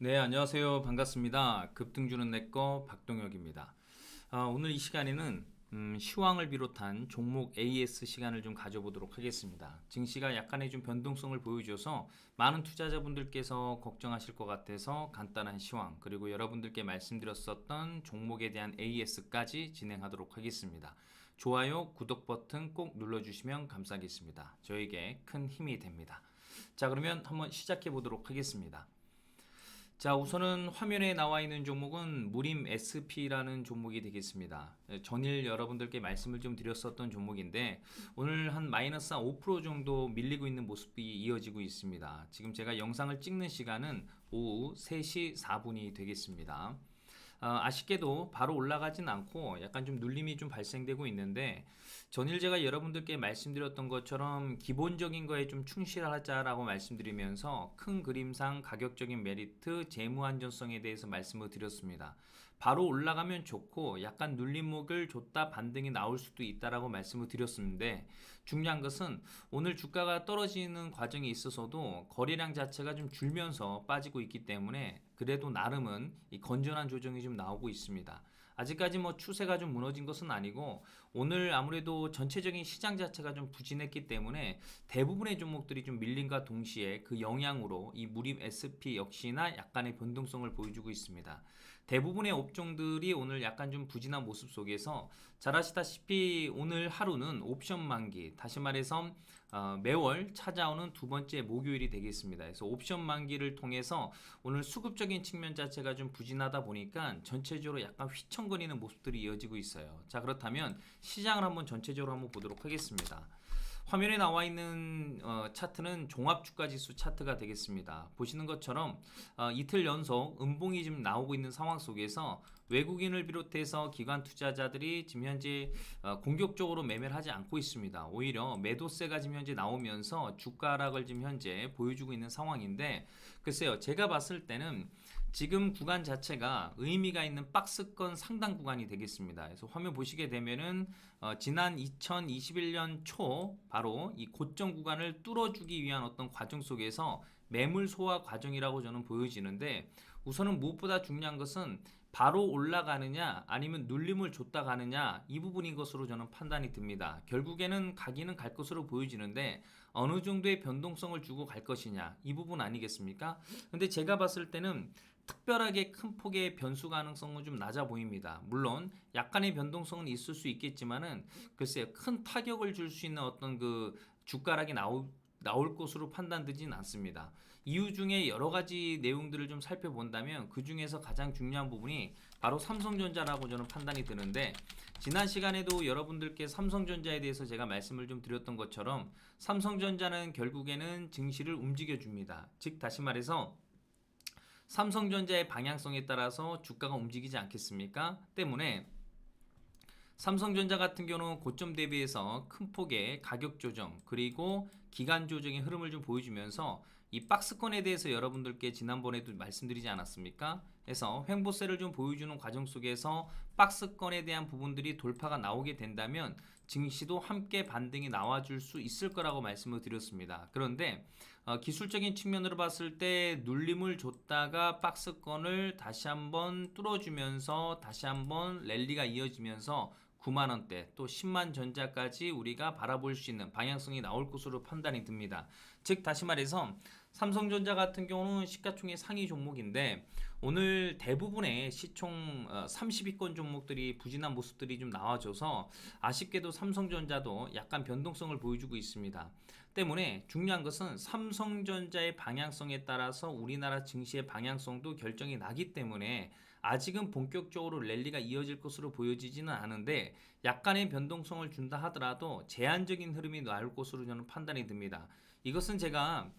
네, 안녕하세요. 반갑습니다. 급등주는 내꺼 박동혁입니다. 오늘 이 시간에는 시황을 비롯한 종목 AS 시간을 좀 가져보도록 하겠습니다. 증시가 약간의 좀 변동성을 보여줘서 많은 투자자분들께서 걱정하실 것 같아서 간단한 시황 그리고 여러분들께 말씀드렸었던 종목에 대한 AS까지 진행하도록 하겠습니다. 좋아요, 구독 버튼 꼭 눌러주시면 감사하겠습니다. 저에게 큰 힘이 됩니다. 자, 그러면 한번 시작해 보도록 하겠습니다. 자, 우선은 화면에 나와 있는 종목은 무림 SP라는 종목이 되겠습니다. 전일 여러분들께 말씀을 좀 드렸었던 종목인데 오늘 한 마이너스 5% 정도 밀리고 있는 모습이 이어지고 있습니다. 지금 제가 영상을 찍는 시간은 오후 3시 4분이 되겠습니다. 아쉽게도 바로 올라가진 않고 약간 좀 눌림이 좀 발생되고 있는데 전일 제가 여러분들께 말씀드렸던 것처럼 기본적인 거에 좀 충실하자라고 말씀드리면서 큰 그림상 가격적인 메리트, 재무 안전성에 대해서 말씀을 드렸습니다. 바로 올라가면 좋고 약간 눌림목을 줬다 반등이 나올 수도 있다라고 말씀을 드렸었는데 중요한 것은 오늘 주가가 떨어지는 과정에 있어서도 거래량 자체가 좀 줄면서 빠지고 있기 때문에 그래도 나름은 이 건전한 조정이 좀 나오고 있습니다. 아직까지 뭐 추세가 좀 무너진 것은 아니고 오늘 아무래도 전체적인 시장 자체가 좀 부진했기 때문에 대부분의 종목들이 좀 밀림과 동시에 그 영향으로 이 무림 SP 역시나 약간의 변동성을 보여주고 있습니다. 대부분의 업종들이 오늘 약간 좀 부진한 모습 속에서 잘 아시다시피 오늘 하루는 옵션 만기, 다시 말해서 매월 찾아오는 두 번째 목요일이 되겠습니다. 그래서 옵션 만기를 통해서 오늘 수급적인 측면 자체가 좀 부진하다 보니까 전체적으로 약간 휘청거리는 모습들이 이어지고 있어요. 자, 그렇다면 시장을 한번 전체적으로 한번 보도록 하겠습니다. 화면에 나와 있는 차트는 종합주가지수 차트가 되겠습니다. 보시는 것처럼 이틀 연속 음봉이 지금 나오고 있는 상황 속에서 외국인을 비롯해서 기관 투자자들이 지금 현재 공격적으로 매매를 하지 않고 있습니다. 오히려 매도세가 지금 현재 나오면서 주가 하락을 지금 현재 보여주고 있는 상황인데 글쎄요, 제가 봤을 때는 지금 구간 자체가 의미가 있는 박스권 상당 구간이 되겠습니다. 그래서 화면 보시게 되면은 지난 2021년 초 바로 이 고점 구간을 뚫어주기 위한 어떤 과정 속에서 매물 소화 과정이라고 저는 보여지는데 우선은 무엇보다 중요한 것은 바로 올라가느냐 아니면 눌림을 줬다 가느냐 이 부분인 것으로 저는 판단이 듭니다. 결국에는 가기는 갈 것으로 보여지는데 어느 정도의 변동성을 주고 갈 것이냐 이 부분 아니겠습니까? 근데 제가 봤을 때는 특별하게 큰 폭의 변수 가능성은 좀 낮아 보입니다. 물론 약간의 변동성은 있을 수 있겠지만은 글쎄요, 큰 타격을 줄 수 있는 어떤 그 주가락이 나올 것으로 판단되진 않습니다. 이유 중에 여러 가지 내용들을 좀 살펴본다면 그 중에서 가장 중요한 부분이 바로 삼성전자라고 저는 판단이 드는데 지난 시간에도 여러분들께 삼성전자에 대해서 제가 말씀을 좀 드렸던 것처럼 삼성전자는 결국에는 증시를 움직여 줍니다. 즉 다시 말해서 삼성전자의 방향성에 따라서 주가가 움직이지 않겠습니까? 때문에 삼성전자 같은 경우는 고점 대비해서 큰 폭의 가격 조정 그리고 기간 조정의 흐름을 좀 보여주면서 이 박스권에 대해서 여러분들께 지난번에도 말씀드리지 않았습니까? 해서 횡보세를 좀 보여주는 과정 속에서 박스권에 대한 부분들이 돌파가 나오게 된다면 증시도 함께 반등이 나와줄 수 있을 거라고 말씀을 드렸습니다. 그런데 기술적인 측면으로 봤을 때 눌림을 줬다가 박스권을 다시 한번 뚫어주면서 다시 한번 랠리가 이어지면서 9만원대 또 10만 전자까지 우리가 바라볼 수 있는 방향성이 나올 것으로 판단이 듭니다. 즉 다시 말해서 삼성전자 같은 경우는 시가총액 상위 종목인데 오늘 대부분의 시총 30위권 종목들이 부진한 모습들이 좀 나와줘서 아쉽게도 삼성전자도 약간 변동성을 보여주고 있습니다. 때문에 중요한 것은 삼성전자의 방향성에 따라서 우리나라 증시의 방향성도 결정이 나기 때문에 아직은 본격적으로 랠리가 이어질 것으로 보여지지는 않은데 약간의 변동성을 준다 하더라도 제한적인 흐름이 나올 것으로 저는 판단이 듭니다. 이것은 제가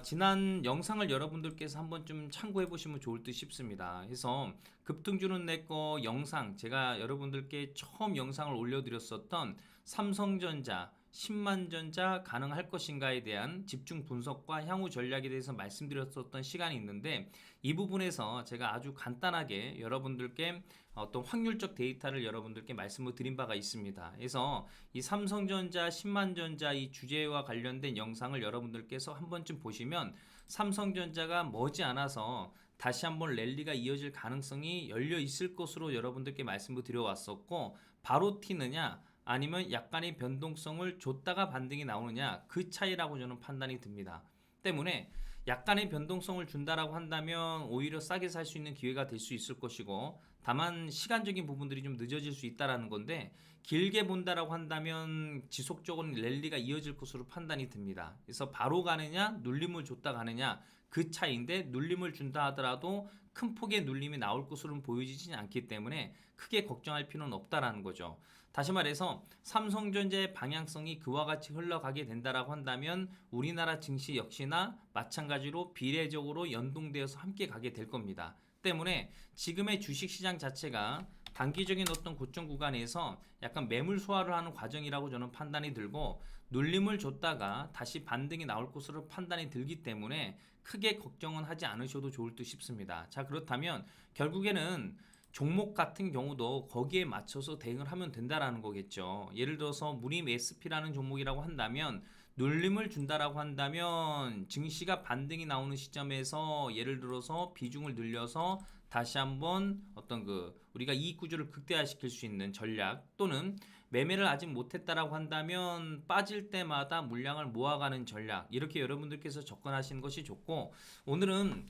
지난 영상을 여러분들께서 한번 좀 참고해 보시면 좋을 듯 싶습니다. 그래서 급등주는 내거 영상 제가 여러분들께 처음 영상을 올려드렸었던 삼성전자 10만 전자 가능할 것인가에 대한 집중 분석과 향후 전략에 대해서 말씀드렸었던 시간이 있는데 이 부분에서 제가 아주 간단하게 여러분들께 어떤 확률적 데이터를 여러분들께 말씀을 드린 바가 있습니다. 그래서 이 삼성전자 10만 전자 이 주제와 관련된 영상을 여러분들께서 한 번쯤 보시면 삼성전자가 머지않아서 다시 한번 랠리가 이어질 가능성이 열려 있을 것으로 여러분들께 말씀을 드려왔었고, 바로 튀느냐 아니면 약간의 변동성을 줬다가 반등이 나오느냐, 그 차이라고 저는 판단이 듭니다. 때문에 약간의 변동성을 준다라고 한다면 오히려 싸게 살 수 있는 기회가 될 수 있을 것이고, 다만 시간적인 부분들이 좀 늦어질 수 있다라는 건데, 길게 본다라고 한다면 지속적인 랠리가 이어질 것으로 판단이 듭니다. 그래서 바로 가느냐 눌림을 줬다 가느냐, 그 차이인데, 눌림을 준다 하더라도 큰 폭의 눌림이 나올 것으로는 보여지지 않기 때문에 크게 걱정할 필요는 없다라는 거죠. 다시 말해서 삼성전자의 방향성이 그와 같이 흘러가게 된다라고 한다면 우리나라 증시 역시나 마찬가지로 비례적으로 연동되어서 함께 가게 될 겁니다. 때문에 지금의 주식시장 자체가 단기적인 어떤 고점 구간에서 약간 매물 소화를 하는 과정이라고 저는 판단이 들고, 눌림을 줬다가 다시 반등이 나올 것으로 판단이 들기 때문에 크게 걱정은 하지 않으셔도 좋을 듯 싶습니다. 자, 그렇다면 결국에는 종목 같은 경우도 거기에 맞춰서 대응을 하면 된다라는 거겠죠. 예를 들어서 무림 SP라는 종목이라고 한다면, 눌림을 준다라고 한다면 증시가 반등이 나오는 시점에서 예를 들어서 비중을 늘려서 다시 한번 어떤 우리가 이익 구조를 극대화시킬 수 있는 전략, 또는 매매를 아직 못했다라고 한다면 빠질 때마다 물량을 모아가는 전략, 이렇게 여러분들께서 접근하시는 것이 좋고, 오늘은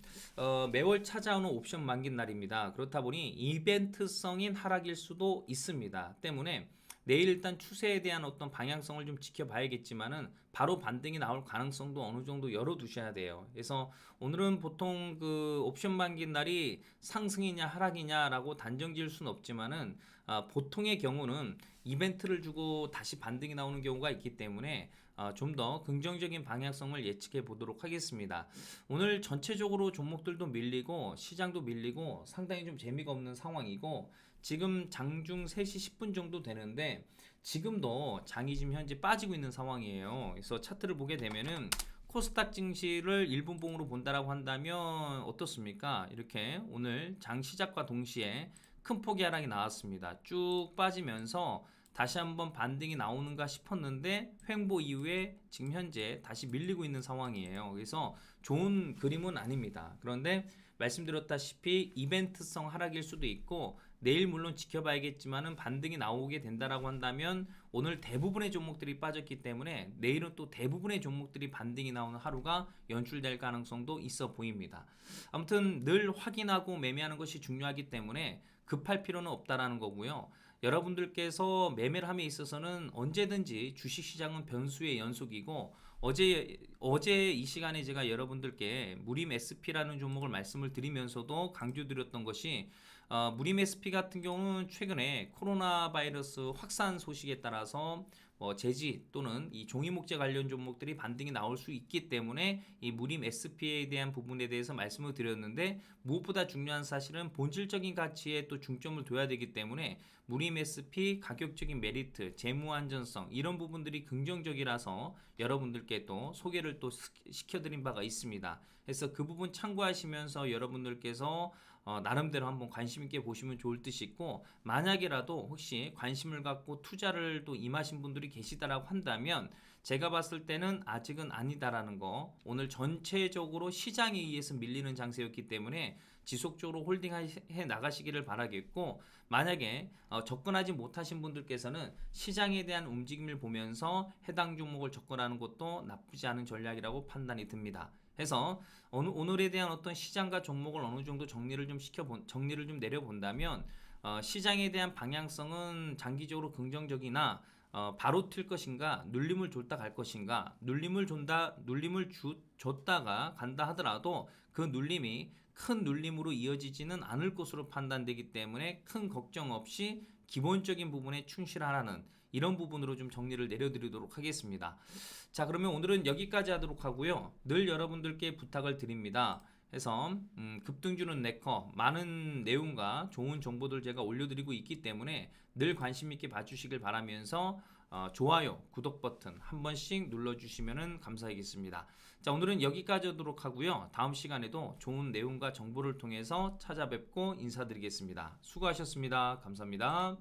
매월 찾아오는 옵션 만기 날입니다. 그렇다 보니 이벤트성인 하락일 수도 있습니다. 때문에 내일 일단 추세에 대한 어떤 방향성을 좀 지켜봐야겠지만은 바로 반등이 나올 가능성도 어느 정도 열어두셔야 돼요. 그래서 오늘은 보통 옵션 만기 날이 상승이냐 하락이냐라고 단정 지을 수는 없지만은, 보통의 경우는 이벤트를 주고 다시 반등이 나오는 경우가 있기 때문에 좀 더 긍정적인 방향성을 예측해 보도록 하겠습니다. 오늘 전체적으로 종목들도 밀리고 시장도 밀리고 상당히 좀 재미가 없는 상황이고, 지금 장중 3시 10분 정도 되는데 지금도 장이 지금 현재 빠지고 있는 상황이에요. 그래서 차트를 보게 되면은 코스닥 증시를 1분봉으로 본다라고 한다면 어떻습니까? 이렇게 오늘 장 시작과 동시에 큰 폭의 하락이 나왔습니다. 쭉 빠지면서 다시 한번 반등이 나오는가 싶었는데 횡보 이후에 지금 현재 다시 밀리고 있는 상황이에요. 그래서 좋은 그림은 아닙니다. 그런데 말씀드렸다시피 이벤트성 하락일 수도 있고, 내일 물론 지켜봐야겠지만은 반등이 나오게 된다라고 한다면 오늘 대부분의 종목들이 빠졌기 때문에 내일은 또 대부분의 종목들이 반등이 나오는 하루가 연출될 가능성도 있어 보입니다. 아무튼 늘 확인하고 매매하는 것이 중요하기 때문에 급할 필요는 없다라는 거고요. 여러분들께서 매매를 함에 있어서는 언제든지 주식시장은 변수의 연속이고, 어제 이 시간에 제가 여러분들께 무림 SP라는 종목을 말씀을 드리면서도 강조드렸던 것이, 무림 SP 같은 경우는 최근에 코로나 바이러스 확산 소식에 따라서 제지 또는 이 종이목재 관련 종목들이 반등이 나올 수 있기 때문에 이 무림 SP에 대한 부분에 대해서 말씀을 드렸는데, 무엇보다 중요한 사실은 본질적인 가치에 또 중점을 둬야 되기 때문에 무림 SP 가격적인 메리트, 재무 안전성, 이런 부분들이 긍정적이라서 여러분들께 또 소개를 또 시켜드린 바가 있습니다. 그래서 그 부분 참고하시면서 여러분들께서 나름대로 한번 관심 있게 보시면 좋을 듯 싶고, 만약이라도 혹시 관심을 갖고 투자를 또 임하신 분들이 계시다라고 한다면 제가 봤을 때는 아직은 아니다라는 거, 오늘 전체적으로 시장에 의해서 밀리는 장세였기 때문에 지속적으로 홀딩해 나가시기를 바라겠고, 만약에 접근하지 못하신 분들께서는 시장에 대한 움직임을 보면서 해당 종목을 접근하는 것도 나쁘지 않은 전략이라고 판단이 듭니다. 해서 오늘에 대한 어떤 시장과 종목을 어느 정도 정리를 좀 내려본다면, 시장에 대한 방향성은 장기적으로 긍정적이나 바로 튈 것인가, 눌림을 줬다 갈 것인가, 눌림을 줬다가 간다 하더라도 그 눌림이 큰 눌림으로 이어지지는 않을 것으로 판단되기 때문에 큰 걱정 없이 기본적인 부분에 충실하라는 이런 부분으로 좀 정리를 내려드리도록 하겠습니다. 자, 그러면 오늘은 여기까지 하도록 하고요. 늘 여러분들께 부탁을 드립니다. 해서 급등주는 내커, 많은 내용과 좋은 정보들 제가 올려드리고 있기 때문에 늘 관심 있게 봐주시길 바라면서 좋아요, 구독 버튼 한 번씩 눌러주시면 감사하겠습니다. 자, 오늘은 여기까지 하도록 하고요. 다음 시간에도 좋은 내용과 정보를 통해서 찾아뵙고 인사드리겠습니다. 수고하셨습니다. 감사합니다.